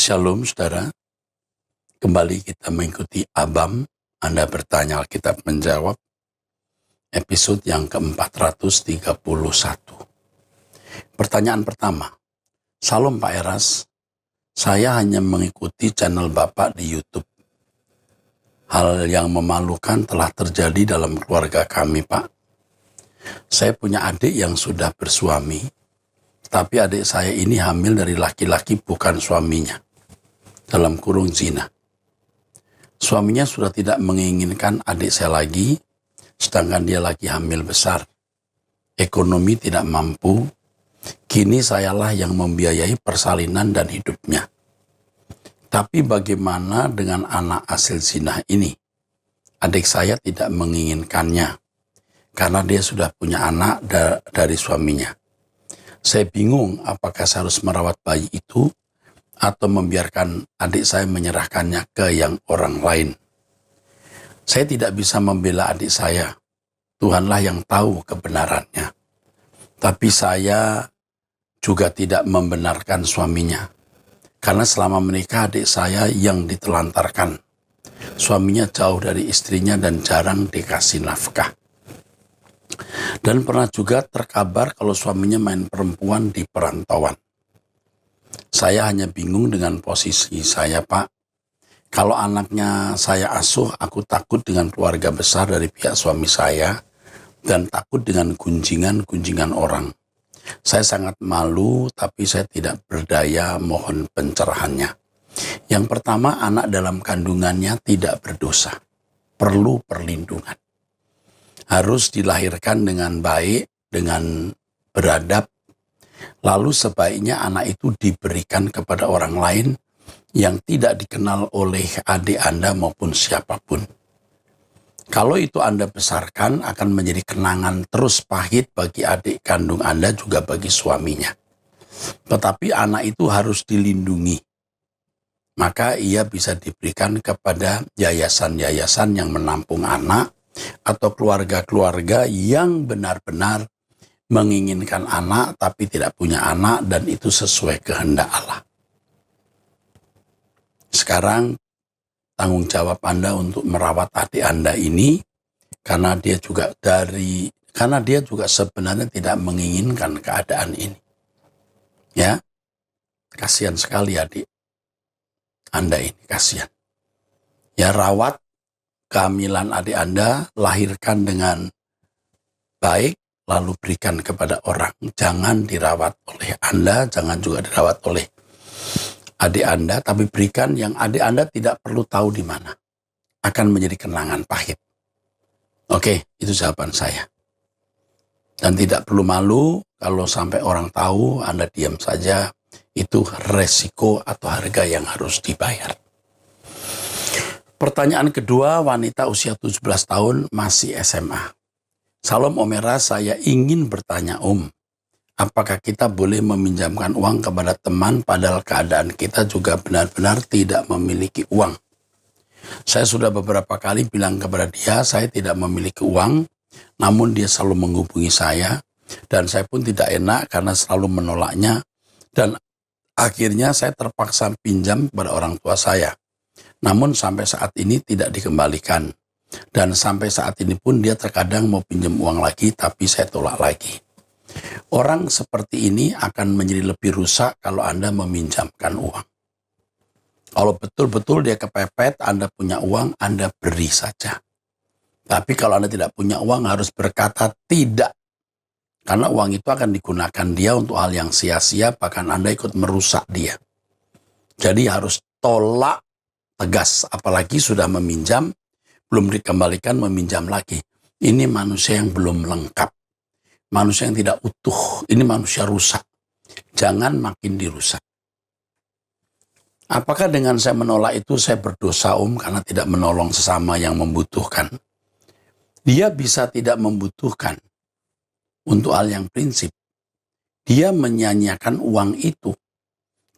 Shalom saudara, kembali kita mengikuti Abam, Anda bertanya Alkitab menjawab, episode yang ke-431. Pertanyaan pertama, Salam Pak Eras, saya hanya mengikuti channel Bapak di YouTube. Hal yang memalukan telah terjadi dalam keluarga kami Pak. Saya punya adik yang sudah bersuami, tapi adik saya ini hamil dari laki-laki bukan suaminya. Dalam kurung zina. Suaminya sudah tidak menginginkan adik saya lagi, sedangkan dia lagi hamil besar. Ekonomi tidak mampu, kini sayalah yang membiayai persalinan dan hidupnya. Tapi bagaimana dengan anak hasil zina ini? Adik saya tidak menginginkannya, karena dia sudah punya anak dari suaminya. Saya bingung apakah saya harus merawat bayi itu, atau membiarkan adik saya menyerahkannya ke yang orang lain. Saya tidak bisa membela adik saya. Tuhanlah yang tahu kebenarannya. Tapi saya juga tidak membenarkan suaminya. Karena selama menikah adik saya yang ditelantarkan. Suaminya jauh dari istrinya dan jarang dikasih nafkah. Dan pernah juga terkabar kalau suaminya main perempuan di perantauan. Saya hanya bingung dengan posisi saya, Pak. Kalau anaknya saya asuh, aku takut dengan keluarga besar dari pihak suami saya dan takut dengan gunjingan-gunjingan orang. Saya sangat malu, tapi saya tidak berdaya, mohon pencerahannya. Yang pertama, anak dalam kandungannya tidak berdosa, perlu perlindungan. Harus dilahirkan dengan baik, dengan beradab. Lalu sebaiknya anak itu diberikan kepada orang lain yang tidak dikenal oleh adik Anda maupun siapapun. Kalau itu Anda besarkan akan menjadi kenangan terus pahit bagi adik kandung Anda juga bagi suaminya. Tetapi anak itu harus dilindungi. Maka ia bisa diberikan kepada yayasan-yayasan yang menampung anak atau keluarga-keluarga yang benar-benar menginginkan anak tapi tidak punya anak dan itu sesuai kehendak Allah. Sekarang tanggung jawab Anda untuk merawat adik Anda ini karena dia juga sebenarnya tidak menginginkan keadaan ini. Ya. Kasihan sekali adik Anda ini, kasihan. Ya, rawat kehamilan adik Anda, lahirkan dengan baik, lalu berikan kepada orang. Jangan dirawat oleh Anda, jangan juga dirawat oleh adik Anda, tapi berikan yang adik Anda tidak perlu tahu di mana. Akan menjadi kenangan pahit. Oke, itu jawaban saya. Dan tidak perlu malu kalau sampai orang tahu, Anda diam saja. Itu resiko atau harga yang harus dibayar. Pertanyaan kedua, wanita usia 17 tahun masih SMA. Salam Om Eras, saya ingin bertanya apakah kita boleh meminjamkan uang kepada teman padahal keadaan kita juga benar-benar tidak memiliki uang? Saya sudah beberapa kali bilang kepada dia, saya tidak memiliki uang, namun dia selalu menghubungi saya, dan saya pun tidak enak karena selalu menolaknya, dan akhirnya saya terpaksa pinjam kepada orang tua saya. Namun sampai saat ini tidak dikembalikan. Dan sampai saat ini pun dia terkadang mau pinjam uang lagi, tapi saya tolak lagi. Orang seperti ini akan menjadi lebih rusak kalau Anda meminjamkan uang. Kalau betul-betul dia kepepet, Anda punya uang, Anda beri saja. Tapi kalau Anda tidak punya uang, harus berkata tidak. Karena uang itu akan digunakan dia untuk hal yang sia-sia, bahkan Anda ikut merusak dia. Jadi harus tolak tegas, apalagi sudah meminjam, belum dikembalikan, meminjam lagi. Ini manusia yang belum lengkap. Manusia yang tidak utuh. Ini manusia rusak. Jangan makin dirusak. Apakah dengan saya menolak itu saya berdosa karena tidak menolong sesama yang membutuhkan? Dia bisa tidak membutuhkan untuk hal yang prinsip. Dia menyanyiakan uang itu.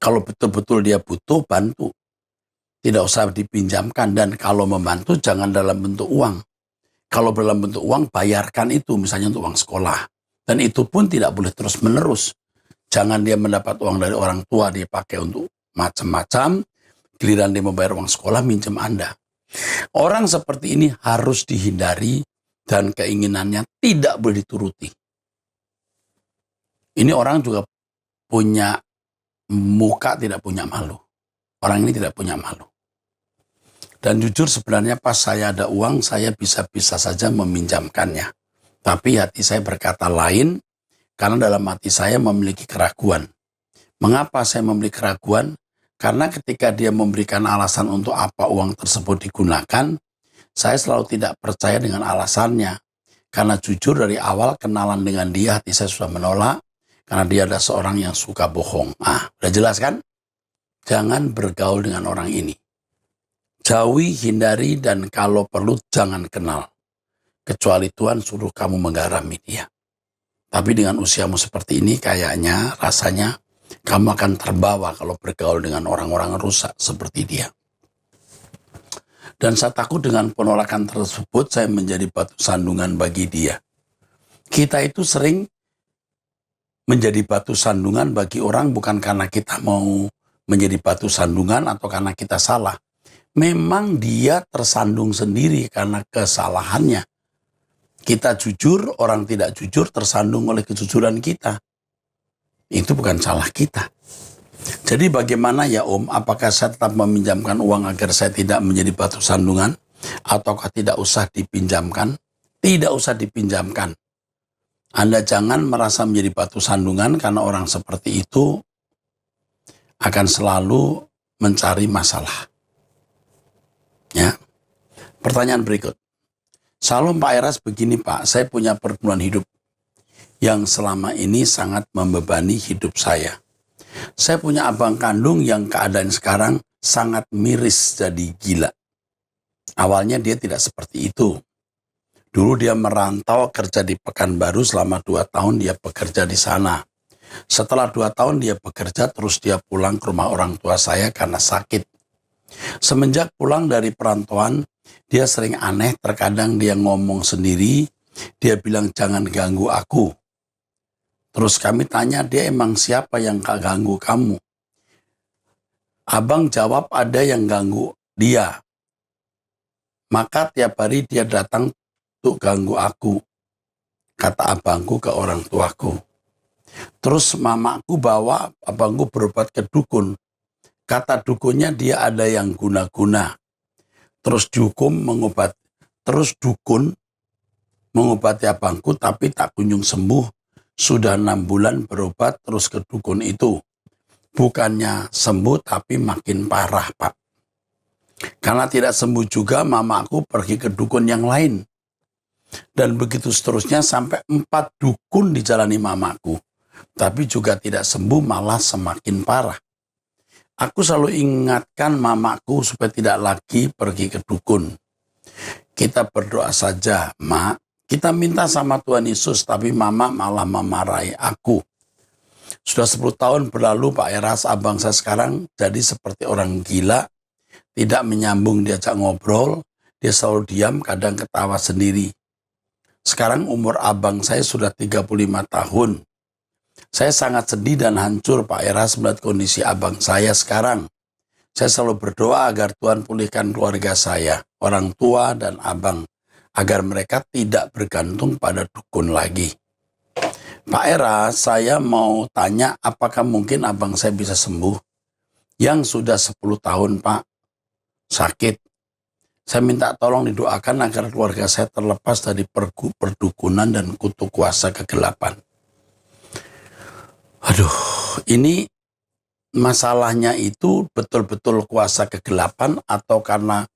Kalau betul-betul dia butuh, bantu. Tidak usah dipinjamkan, dan kalau membantu jangan dalam bentuk uang. Kalau dalam bentuk uang, bayarkan itu misalnya untuk uang sekolah. Dan itu pun tidak boleh terus-menerus. Jangan dia mendapat uang dari orang tua, dia pakai untuk macam-macam, giliran dia membayar uang sekolah, minjem Anda. Orang seperti ini harus dihindari dan keinginannya tidak boleh dituruti. Ini orang juga punya muka, tidak punya malu. Orang ini tidak punya malu. Dan jujur sebenarnya pas saya ada uang, saya bisa-bisa saja meminjamkannya. Tapi hati saya berkata lain, karena dalam hati saya memiliki keraguan. Mengapa saya memiliki keraguan? Karena ketika dia memberikan alasan untuk apa uang tersebut digunakan, saya selalu tidak percaya dengan alasannya. Karena jujur dari awal kenalan dengan dia, hati saya sudah menolak. Karena dia adalah seorang yang suka bohong. Udah jelas kan? Jangan bergaul dengan orang ini. Jauhi, hindari, dan kalau perlu jangan kenal. Kecuali Tuhan suruh kamu menggarami dia. Tapi dengan usiamu seperti ini kayaknya rasanya kamu akan terbawa kalau bergaul dengan orang-orang rusak seperti dia. Dan saya takut dengan penolakan tersebut saya menjadi batu sandungan bagi dia. Kita itu sering menjadi batu sandungan bagi orang bukan karena kita mau menjadi batu sandungan atau karena kita salah. Memang dia tersandung sendiri karena kesalahannya. Kita jujur, orang tidak jujur tersandung oleh kejujuran kita. Itu bukan salah kita. Jadi bagaimana ya Om, apakah saya tetap meminjamkan uang agar saya tidak menjadi batu sandungan? Ataukah tidak usah dipinjamkan? Tidak usah dipinjamkan. Anda jangan merasa menjadi batu sandungan karena orang seperti itu akan selalu mencari masalah. Ya. Pertanyaan berikut. Salam Pak Eras, begini Pak, saya punya pergumulan hidup yang selama ini sangat membebani hidup saya. Saya punya abang kandung yang keadaan sekarang sangat miris jadi gila. Awalnya dia tidak seperti itu. Dulu dia merantau kerja di Pekanbaru selama 2 tahun dia bekerja di sana. Setelah 2 tahun dia bekerja terus dia pulang ke rumah orang tua saya karena sakit. Semenjak pulang dari perantauan, dia sering aneh, terkadang dia ngomong sendiri, dia bilang jangan ganggu aku. Terus kami tanya, dia emang siapa yang ganggu kamu? Abang jawab ada yang ganggu dia. Maka tiap hari dia datang untuk ganggu aku, kata abangku ke orang tuaku. Terus mamaku bawa abangku berobat ke dukun. Kata dukunnya dia ada yang guna-guna. Terus dukun mengobati abangku tapi tak kunjung sembuh. Sudah 6 bulan berobat terus ke dukun itu. Bukannya sembuh tapi makin parah Pak. Karena tidak sembuh juga mamaku pergi ke dukun yang lain. Dan begitu seterusnya sampai 4 dukun dijalani mamaku. Tapi juga tidak sembuh malah semakin parah. Aku selalu ingatkan mamaku supaya tidak lagi pergi ke dukun. Kita berdoa saja, Mak. Kita minta sama Tuhan Yesus, tapi mama malah memarahi aku. Sudah 10 tahun berlalu Pak Eras, abang saya sekarang jadi seperti orang gila. Tidak menyambung diajak ngobrol, dia selalu diam, kadang ketawa sendiri. Sekarang umur abang saya sudah 35 tahun. Saya sangat sedih dan hancur Pak Eras melihat kondisi abang saya sekarang. Saya selalu berdoa agar Tuhan pulihkan keluarga saya, orang tua dan abang, agar mereka tidak bergantung pada dukun lagi. Pak Eras, saya mau tanya apakah mungkin abang saya bisa sembuh? Yang sudah 10 tahun Pak, sakit. Saya minta tolong didoakan agar keluarga saya terlepas dari perdukunan dan kutuk kuasa kegelapan. Aduh, ini masalahnya itu betul-betul kuasa kegelapan atau karena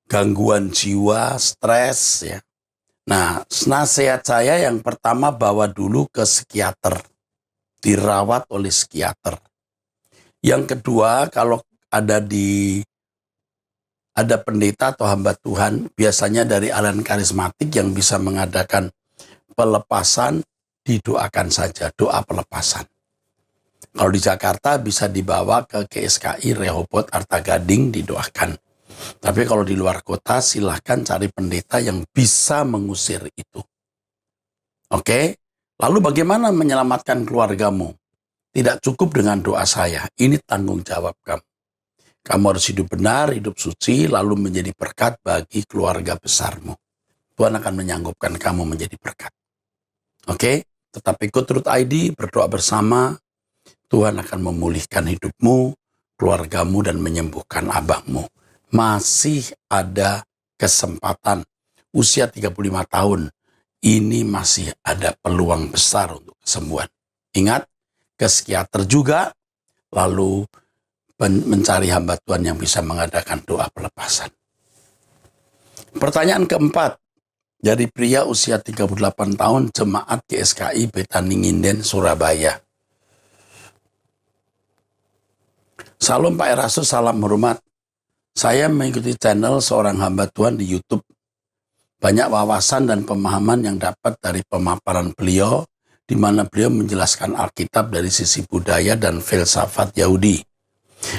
gangguan jiwa, stres ya. Nah, nasihat saya yang pertama bawa dulu ke psikiater, dirawat oleh psikiater. Yang kedua, kalau ada pendeta atau hamba Tuhan, biasanya dari aliran karismatik yang bisa mengadakan pelepasan, didoakan saja, doa pelepasan. Kalau di Jakarta bisa dibawa ke GSKI Rehoboth Arta Gading, didoakan. Tapi kalau di luar kota silahkan cari pendeta yang bisa mengusir itu. Oke? Lalu bagaimana menyelamatkan keluargamu? tidak cukup dengan doa saya. Ini tanggung jawab kamu. Kamu harus hidup benar, hidup suci, lalu menjadi berkat bagi keluarga besarmu. Tuhan akan menyanggupkan kamu menjadi berkat. Oke? Tetap ikut Truth ID, berdoa bersama. Tuhan akan memulihkan hidupmu, keluargamu, dan menyembuhkan abangmu. Masih ada kesempatan. Usia 35 tahun, ini masih ada peluang besar untuk kesembuhan. Ingat, ke psikiater juga, lalu mencari hamba Tuhan yang bisa mengadakan doa pelepasan. Pertanyaan keempat, dari pria usia 38 tahun, jemaat GSKI Betani Nginden, Surabaya. Salam Pak Erastus, salam hormat. Saya mengikuti channel seorang hamba Tuhan di YouTube. Banyak wawasan dan pemahaman yang dapat dari pemaparan beliau, di mana beliau menjelaskan Alkitab dari sisi budaya dan filsafat Yahudi.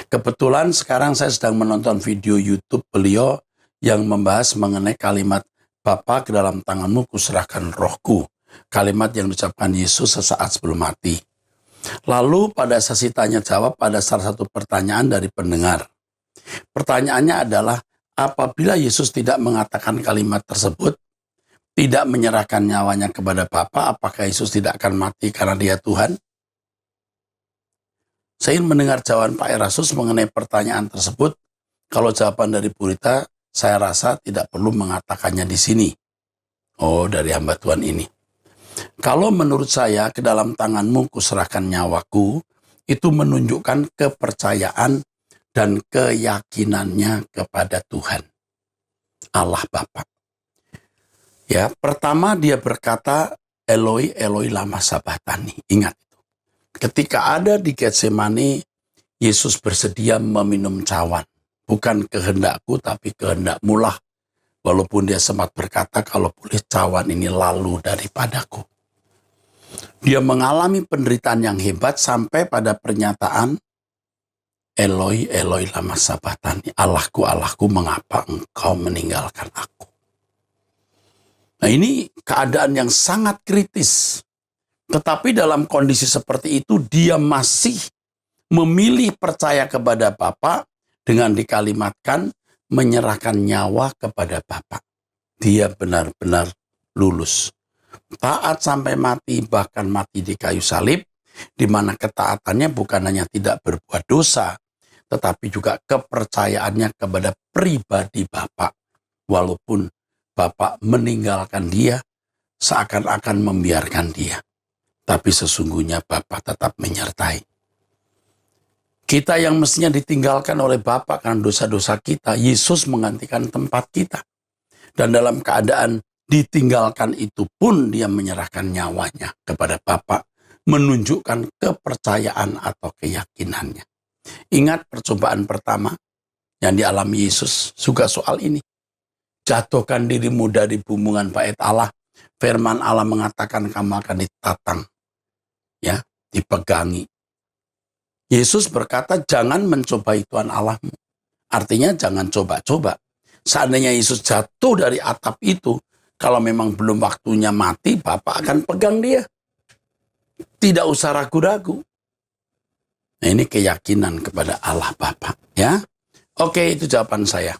Kebetulan sekarang saya sedang menonton video YouTube beliau yang membahas mengenai kalimat Bapa, ke dalam tanganmu kuserahkan rohku. Kalimat yang diucapkan Yesus sesaat sebelum mati. Lalu pada sesi tanya jawab ada salah satu pertanyaan dari pendengar. Pertanyaannya adalah, apabila Yesus tidak mengatakan kalimat tersebut, tidak menyerahkan nyawanya kepada Bapa, apakah Yesus tidak akan mati karena dia Tuhan? Saya ingin mendengar jawaban Pak Erastus mengenai pertanyaan tersebut. Kalau jawaban dari Bu Rita, saya rasa tidak perlu mengatakannya di sini. Oh, dari hamba Tuhan ini. Kalau menurut saya, ke dalam tanganmu kuserahkan nyawaku, itu menunjukkan kepercayaan dan keyakinannya kepada Tuhan, Allah Bapa. Ya, pertama dia berkata, Eloi, Eloi lama sabachthani. Ingat itu. Ketika ada di Getsemani, Yesus bersedia meminum cawan. Bukan kehendakku, tapi kehendakmu lah. Walaupun dia sempat berkata, kalau boleh cawan ini lalu daripadaku. Dia mengalami penderitaan yang hebat sampai pada pernyataan, Eloi, Eloi lama sabachthani. Allahku, Allahku, mengapa engkau meninggalkan aku? Nah, ini keadaan yang sangat kritis. Tetapi dalam kondisi seperti itu, dia masih memilih percaya kepada Bapa dengan dikalimatkan menyerahkan nyawa kepada Bapa. Dia benar-benar lulus. Taat sampai mati, bahkan mati di kayu salib, di mana ketaatannya bukan hanya tidak berbuat dosa, tetapi juga kepercayaannya kepada pribadi Bapa. Walaupun Bapa meninggalkan dia, seakan-akan membiarkan dia. Tapi sesungguhnya Bapa tetap menyertai. Kita yang mestinya ditinggalkan oleh Bapa karena dosa-dosa kita, Yesus menggantikan tempat kita. Dan dalam keadaan ditinggalkan itu pun dia menyerahkan nyawanya kepada Bapa, menunjukkan kepercayaan atau keyakinannya. Ingat percobaan pertama yang dialami Yesus juga soal ini. Jatuhkan dirimu dari bumbungan bait Allah. Firman Allah mengatakan kamu akan ditatang, ya, dipegangi. Yesus berkata jangan mencobai Tuhan Allahmu. Artinya jangan coba-coba. Seandainya Yesus jatuh dari atap itu, kalau memang belum waktunya mati, Bapa akan pegang dia. Tidak usah ragu-ragu. Nah, ini keyakinan kepada Allah Bapa, ya. Oke, itu jawaban saya.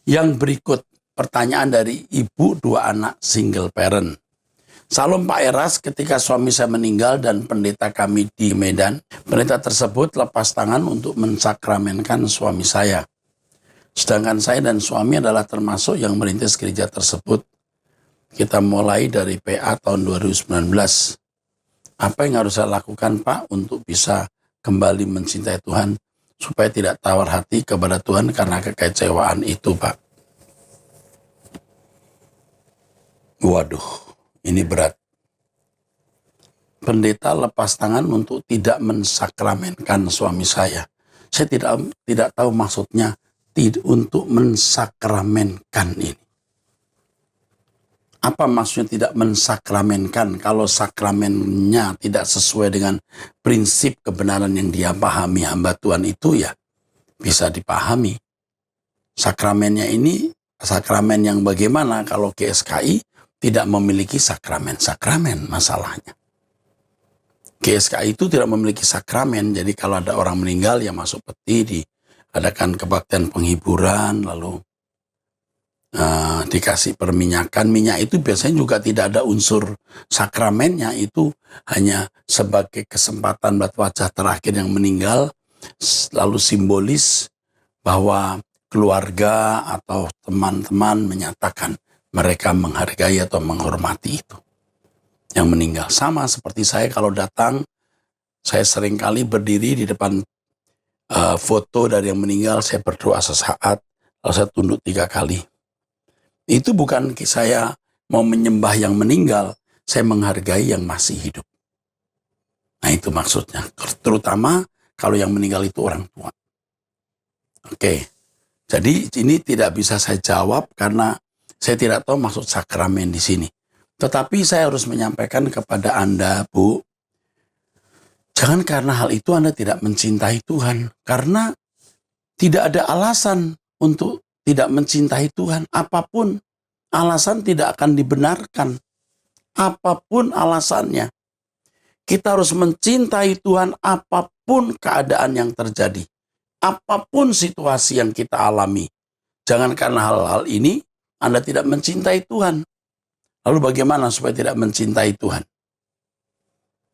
Yang berikut, pertanyaan dari ibu 2 anak single parent. Salam Pak Eras, ketika suami saya meninggal dan pendeta kami di Medan, pendeta tersebut lepas tangan untuk mensakramenkan suami saya. Sedangkan saya dan suami adalah termasuk yang merintis gereja tersebut. Kita mulai dari PA tahun 2019. Apa yang harus saya lakukan Pak untuk bisa kembali mencintai Tuhan, supaya tidak tawar hati kepada Tuhan karena kekecewaan itu Pak? Waduh, ini berat. Pendeta lepas tangan untuk tidak mensakramenkan suami saya. Saya tidak tahu maksudnya untuk mensakramenkan ini. Apa maksudnya tidak mensakramenkan kalau sakramennya tidak sesuai dengan prinsip kebenaran yang dia pahami hamba Tuhan itu, ya bisa dipahami. Sakramennya ini sakramen yang bagaimana kalau GSKI tidak memiliki sakramen-sakramen masalahnya. GSKI itu tidak memiliki sakramen, jadi kalau ada orang meninggal ya masuk peti, diadakan kebaktian penghiburan, lalu dikasih perminyakan. Minyak itu biasanya juga tidak ada unsur sakramennya, itu hanya sebagai kesempatan buat wajah terakhir yang meninggal, lalu simbolis bahwa keluarga atau teman-teman menyatakan mereka menghargai atau menghormati itu yang meninggal. Sama seperti saya kalau datang, saya seringkali berdiri di depan foto dari yang meninggal, saya berdoa sesaat, lalu saya tunduk 3 kali. Itu bukan saya mau menyembah yang meninggal, saya menghargai yang masih hidup. Nah itu maksudnya, terutama kalau yang meninggal itu orang tua. Oke, jadi ini tidak bisa saya jawab karena saya tidak tahu maksud sakramen di sini. Tetapi saya harus menyampaikan kepada Anda, Bu, jangan karena hal itu Anda tidak mencintai Tuhan. Karena tidak ada alasan untuk tidak mencintai Tuhan. Apapun alasan tidak akan dibenarkan. Apapun alasannya. Kita harus mencintai Tuhan apapun keadaan yang terjadi. Apapun situasi yang kita alami. Jangan karena hal-hal ini Anda tidak mencintai Tuhan. Lalu bagaimana supaya tidak mencintai Tuhan?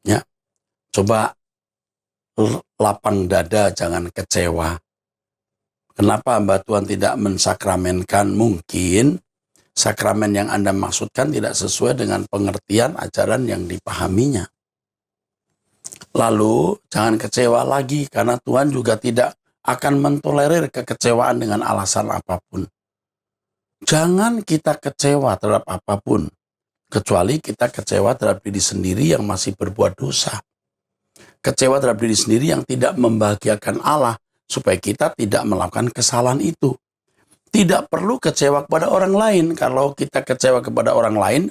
Ya, coba lapang dada, jangan kecewa. Kenapa hamba Tuhan tidak mensakramenkan? Mungkin sakramen yang Anda maksudkan tidak sesuai dengan pengertian ajaran yang dipahaminya. Lalu jangan kecewa lagi karena Tuhan juga tidak akan mentolerir kekecewaan dengan alasan apapun. Jangan kita kecewa terhadap apapun, kecuali kita kecewa terhadap diri sendiri yang masih berbuat dosa. Kecewa terhadap diri sendiri yang tidak membahagiakan Allah, supaya kita tidak melakukan kesalahan itu. Tidak perlu kecewa kepada orang lain. Kalau kita kecewa kepada orang lain,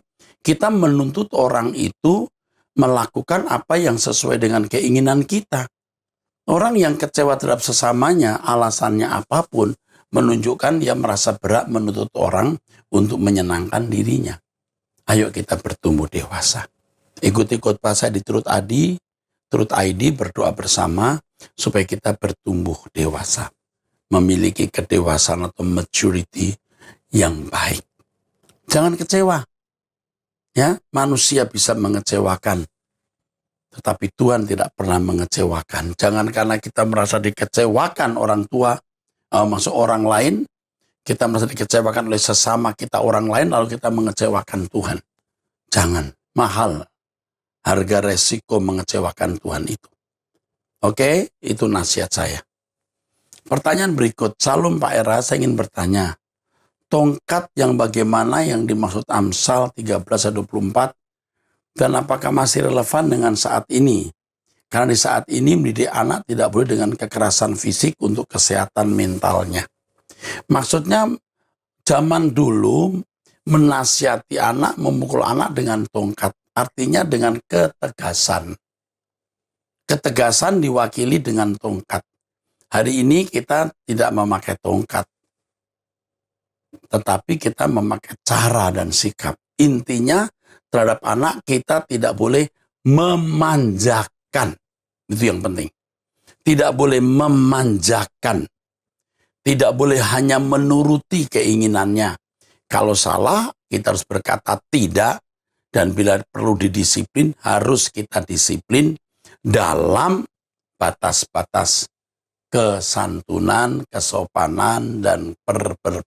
kita menuntut orang itu melakukan apa yang sesuai dengan keinginan kita. Orang yang kecewa terhadap sesamanya, alasannya apapun, menunjukkan dia merasa berat menuntut orang untuk menyenangkan dirinya. Ayo kita bertumbuh dewasa. Ikuti khotbah saya di Truth ID, berdoa bersama supaya kita bertumbuh dewasa. Memiliki kedewasaan atau maturity yang baik. Jangan kecewa. Ya, manusia bisa mengecewakan. Tetapi Tuhan tidak pernah mengecewakan. Jangan karena kita merasa dikecewakan orang tua, maksud orang lain, kita merasa dikecewakan oleh sesama kita orang lain, lalu kita mengecewakan Tuhan. Jangan, mahal harga resiko mengecewakan Tuhan itu. Oke, itu nasihat saya. Pertanyaan berikut, Salam Pak Era, saya ingin bertanya, tongkat yang bagaimana yang dimaksud Amsal 13:24, dan apakah masih relevan dengan saat ini? Karena di saat ini mendidik anak tidak boleh dengan kekerasan fisik untuk kesehatan mentalnya. Maksudnya zaman dulu menasihati anak, memukul anak dengan tongkat. Artinya dengan ketegasan. Ketegasan diwakili dengan tongkat. Hari ini kita tidak memakai tongkat. Tetapi kita memakai cara dan sikap. Intinya terhadap anak kita tidak boleh memanjakan. Itu yang penting. Tidak boleh memanjakan. Tidak boleh hanya menuruti keinginannya. Kalau salah, kita harus berkata tidak. Dan bila perlu didisiplin, harus kita disiplin dalam batas-batas kesantunan, kesopanan, dan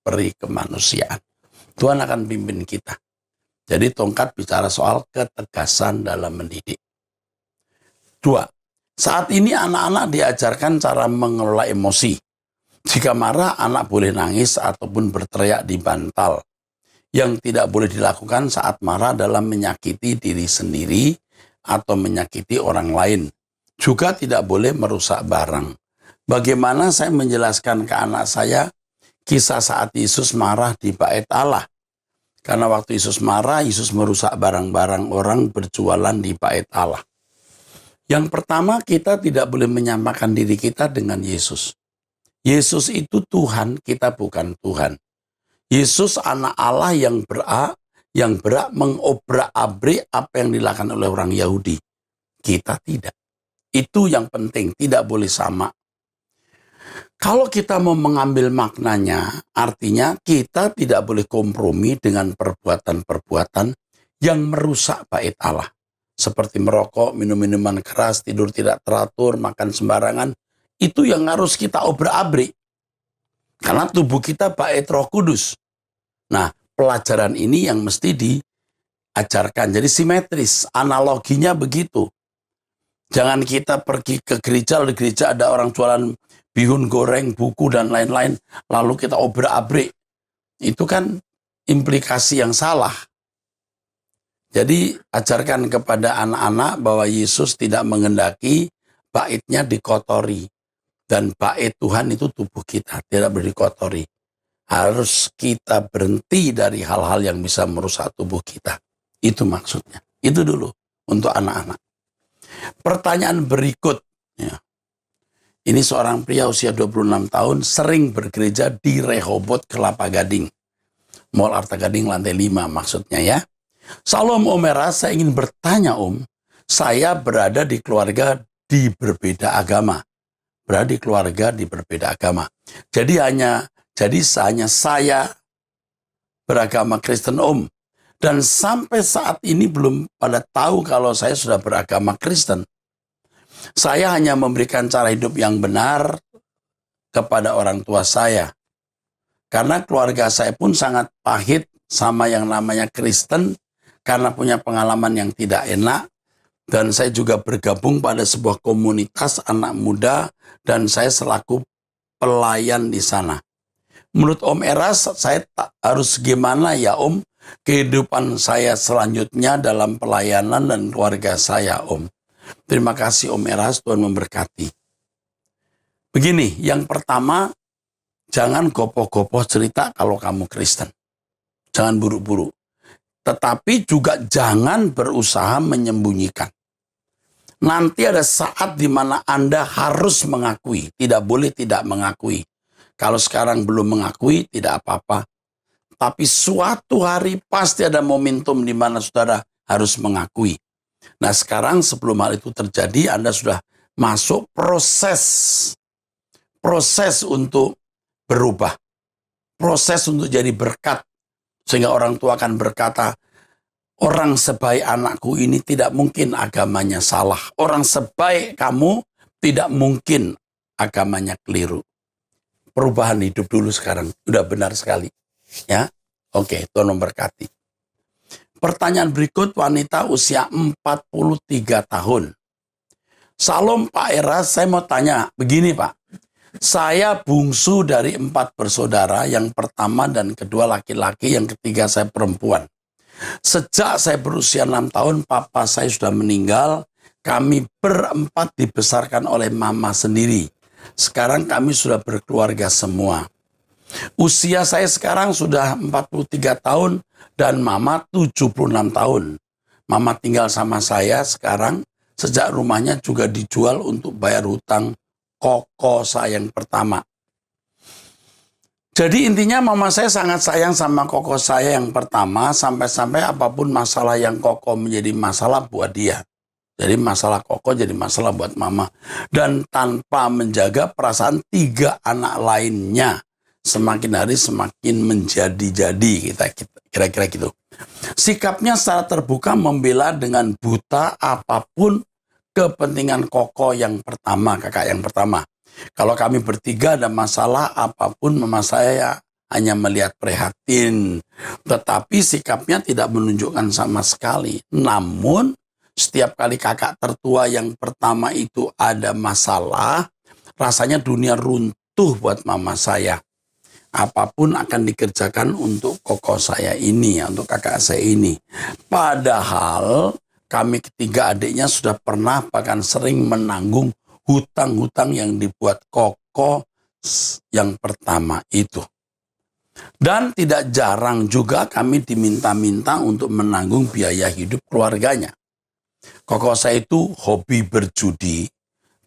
peri kemanusiaan. Tuhan akan pimpin kita. Jadi tongkat bicara soal ketegasan dalam mendidik. 2. Saat ini anak-anak diajarkan cara mengelola emosi. Jika marah, anak boleh nangis ataupun berteriak di bantal. Yang tidak boleh dilakukan saat marah dalam menyakiti diri sendiri atau menyakiti orang lain. Juga tidak boleh merusak barang. Bagaimana saya menjelaskan ke anak saya kisah saat Yesus marah di Bait Allah? Karena waktu Yesus marah, Yesus merusak barang-barang orang berjualan di Bait Allah. Yang pertama, kita tidak boleh menyamakan diri kita dengan Yesus. Yesus itu Tuhan, kita bukan Tuhan. Yesus anak Allah yang berhak mengobrak-abrik apa yang dilakukan oleh orang Yahudi. kita tidak. Itu yang penting, tidak boleh sama. Kalau kita mau mengambil maknanya, artinya kita tidak boleh kompromi dengan perbuatan-perbuatan yang merusak bait Allah. Seperti merokok, minum minuman keras, tidur tidak teratur, makan sembarangan. Itu yang harus kita obrak-abrik. Karena tubuh kita bait Roh Kudus. Nah, pelajaran ini yang mesti diajarkan. Jadi simetris, analoginya begitu. Jangan kita pergi ke gereja, di gereja ada orang jualan bihun goreng, buku, dan lain-lain. Lalu kita obrak-abrik. Itu kan implikasi yang salah. Jadi ajarkan kepada anak-anak bahwa Yesus tidak mengendaki baitnya dikotori. Dan bait Tuhan itu tubuh kita, tidak boleh dikotori. Harus kita berhenti dari hal-hal yang bisa merusak tubuh kita. Itu maksudnya. Itu dulu untuk anak-anak. Pertanyaan berikut. Ya. Ini seorang pria usia 26 tahun sering bergereja di Rehoboth, Kelapa Gading. Mall Arta Gading lantai 5 maksudnya ya. Salam Om Era, saya ingin bertanya Om. Saya berada di keluarga di berbeda agama. Berada di keluarga di berbeda agama. Jadi hanya saya beragama Kristen Om. Dan sampai saat ini belum pada tahu kalau saya sudah beragama Kristen. Saya hanya memberikan cara hidup yang benar kepada orang tua saya. Karena keluarga saya pun sangat pahit sama yang namanya Kristen karena punya pengalaman yang tidak enak. Dan saya juga bergabung pada sebuah komunitas anak muda dan saya selaku pelayan di sana. Menurut Om Eras, saya harus gimana ya Om? Kehidupan saya selanjutnya dalam pelayanan dan keluarga saya Om. Terima kasih Om Eras, Tuhan memberkati. Begini, yang pertama, jangan gopoh-gopoh cerita kalau kamu Kristen. Jangan buru-buru. Tetapi juga jangan berusaha menyembunyikan. Nanti ada saat di mana Anda harus mengakui. Tidak boleh tidak mengakui. Kalau sekarang belum mengakui, tidak apa-apa. Tapi suatu hari pasti ada momentum di mana saudara harus mengakui. Nah sekarang sebelum hal itu terjadi, Anda sudah masuk proses untuk berubah. Proses untuk jadi berkat. Sehingga orang tua akan berkata, orang sebaik anakku ini tidak mungkin agamanya salah. Orang sebaik kamu tidak mungkin agamanya keliru. Perubahan hidup dulu sekarang. Udah benar sekali. Ya, oke, Tuhan memberkati. Pertanyaan berikut, wanita usia 43 tahun. Salam Pak Era, saya mau tanya begini Pak. Saya bungsu dari 4 bersaudara, yang pertama dan kedua laki-laki, yang ketiga saya perempuan. Sejak saya berusia 6 tahun, papa saya sudah meninggal. Kami berempat dibesarkan oleh mama sendiri. Sekarang kami sudah berkeluarga semua. Usia saya sekarang sudah 43 tahun dan mama 76 tahun. Mama tinggal sama saya sekarang sejak rumahnya juga dijual untuk bayar hutang koko saya yang pertama. Jadi intinya mama saya sangat sayang sama koko saya yang pertama sampai-sampai apapun masalah yang koko menjadi masalah buat dia. Jadi masalah koko jadi masalah buat mama. Dan tanpa menjaga perasaan 3 anak lainnya. Semakin hari semakin menjadi-jadi, kira-kira gitu. Sikapnya secara terbuka membela dengan buta apapun kepentingan koko yang pertama, kakak yang pertama. Kalau kami bertiga ada masalah apapun, mama saya hanya melihat prihatin. Tetapi sikapnya tidak menunjukkan sama sekali. Namun setiap kali kakak tertua yang pertama itu ada masalah, rasanya dunia runtuh buat mama saya. Apapun akan dikerjakan untuk koko saya ini, untuk kakak saya ini. Padahal kami ketiga adiknya sudah pernah bahkan sering menanggung hutang-hutang yang dibuat koko yang pertama itu. Dan tidak jarang juga kami diminta-minta untuk menanggung biaya hidup keluarganya. Koko saya itu hobi berjudi.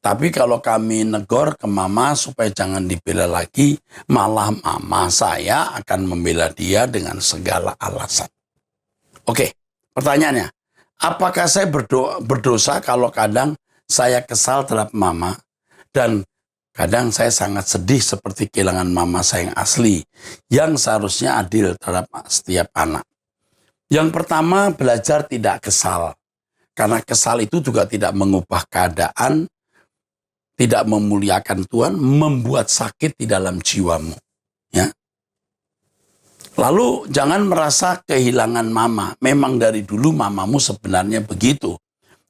Tapi kalau kami negor ke mama supaya jangan dibela lagi, malah mama saya akan membela dia dengan segala alasan. Oke, pertanyaannya, Apakah saya berdosa kalau kadang saya kesal terhadap mama dan kadang saya sangat sedih seperti kehilangan mama saya yang asli, yang seharusnya adil terhadap setiap anak. Yang pertama, belajar tidak kesal. Karena kesal itu juga tidak mengubah keadaan, tidak memuliakan Tuhan, membuat sakit di dalam jiwamu. Ya. Lalu jangan merasa kehilangan mama. Memang dari dulu mamamu sebenarnya begitu.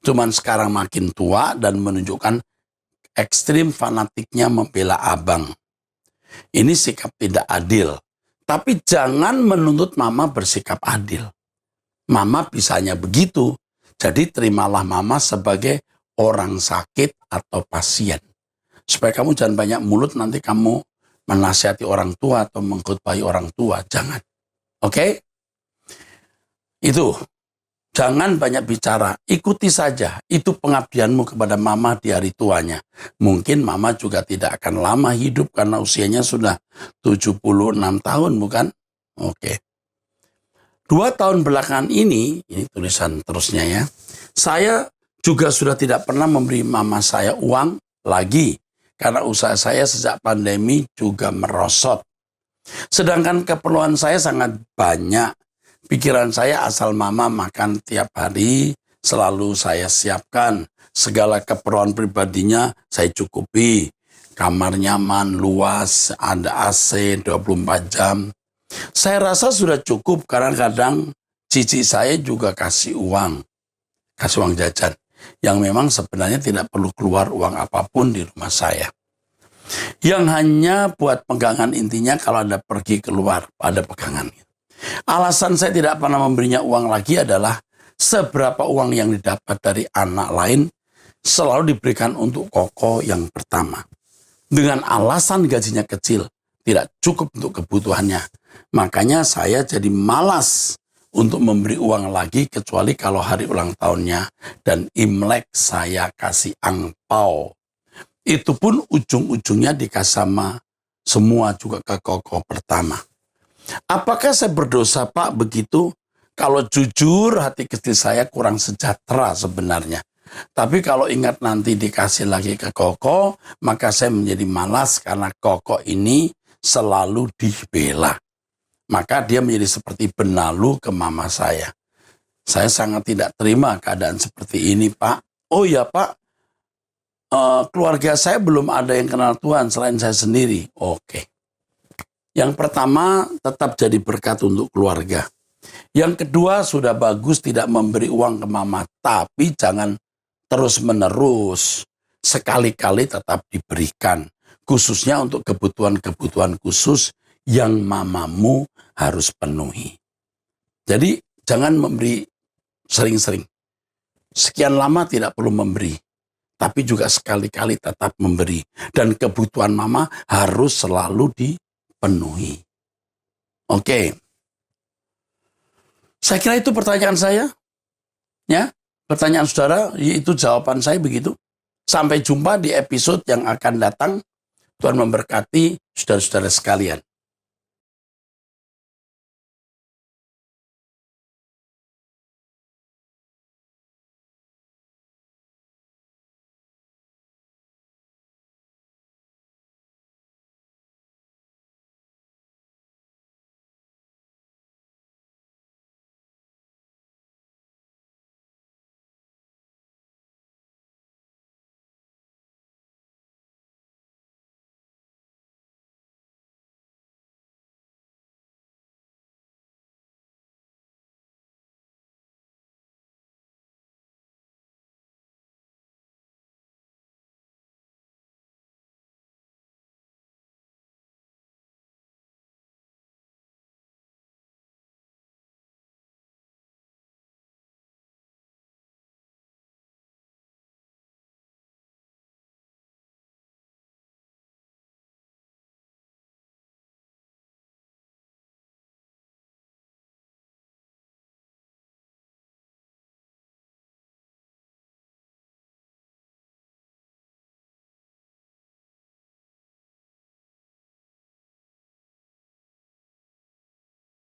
Cuman sekarang makin tua dan menunjukkan ekstrim fanatiknya membela abang. Ini sikap tidak adil. Tapi jangan menuntut mama bersikap adil. Mama bisanya begitu. Jadi terimalah mama sebagai orang sakit atau pasien. Supaya kamu jangan banyak mulut, nanti kamu menasihati orang tua atau mengkhotbahi orang tua. Jangan. Oke? Itu. Jangan banyak bicara. Ikuti saja. Itu pengabdianmu kepada mama di hari tuanya. Mungkin mama juga tidak akan lama hidup karena usianya sudah 76 tahun, bukan? Oke. 2 tahun belakangan ini tulisan terusnya ya, saya juga sudah tidak pernah memberi mama saya uang lagi. Karena usaha saya sejak pandemi juga merosot. Sedangkan keperluan saya sangat banyak. Pikiran saya asal mama makan tiap hari, selalu saya siapkan. Segala keperluan pribadinya saya cukupi. Kamar nyaman, luas, ada AC 24 jam. Saya rasa sudah cukup karena kadang cici saya juga kasih uang jajan. Yang memang sebenarnya tidak perlu keluar uang apapun di rumah saya. Yang hanya buat pegangan intinya kalau ada pergi keluar, ada pegangan. Alasan saya tidak pernah memberinya uang lagi adalah seberapa uang yang didapat dari anak lain selalu diberikan untuk Koko yang pertama. Dengan alasan gajinya kecil, tidak cukup untuk kebutuhannya. Makanya saya jadi malas untuk memberi uang lagi kecuali kalau hari ulang tahunnya dan Imlek saya kasih angpau. Itu pun ujung-ujungnya dikasih sama semua juga ke Koko pertama. Apakah saya berdosa, Pak, begitu? Kalau jujur hati kecil saya kurang sejahtera sebenarnya. Tapi kalau ingat nanti dikasih lagi ke Koko, maka saya menjadi malas karena Koko ini selalu dibela. Maka dia menjadi seperti benalu ke mama saya. Saya sangat tidak terima keadaan seperti ini, Pak. Oh ya, Pak, keluarga saya belum ada yang kenal Tuhan selain saya sendiri. Oke. Yang pertama, tetap jadi berkat untuk keluarga. Yang kedua, sudah bagus tidak memberi uang ke mama. Tapi jangan terus-menerus. Sekali-kali tetap diberikan. Khususnya untuk kebutuhan-kebutuhan khusus yang mamamu harus penuhi. Jadi jangan memberi sering-sering. Sekian lama tidak perlu memberi. Tapi juga sekali-kali tetap memberi. Dan kebutuhan mama harus selalu dipenuhi. Oke. Saya kira itu pertanyaan saya. Ya, pertanyaan saudara, itu jawaban saya begitu. Sampai jumpa di episode yang akan datang. Tuhan memberkati saudara-saudara sekalian.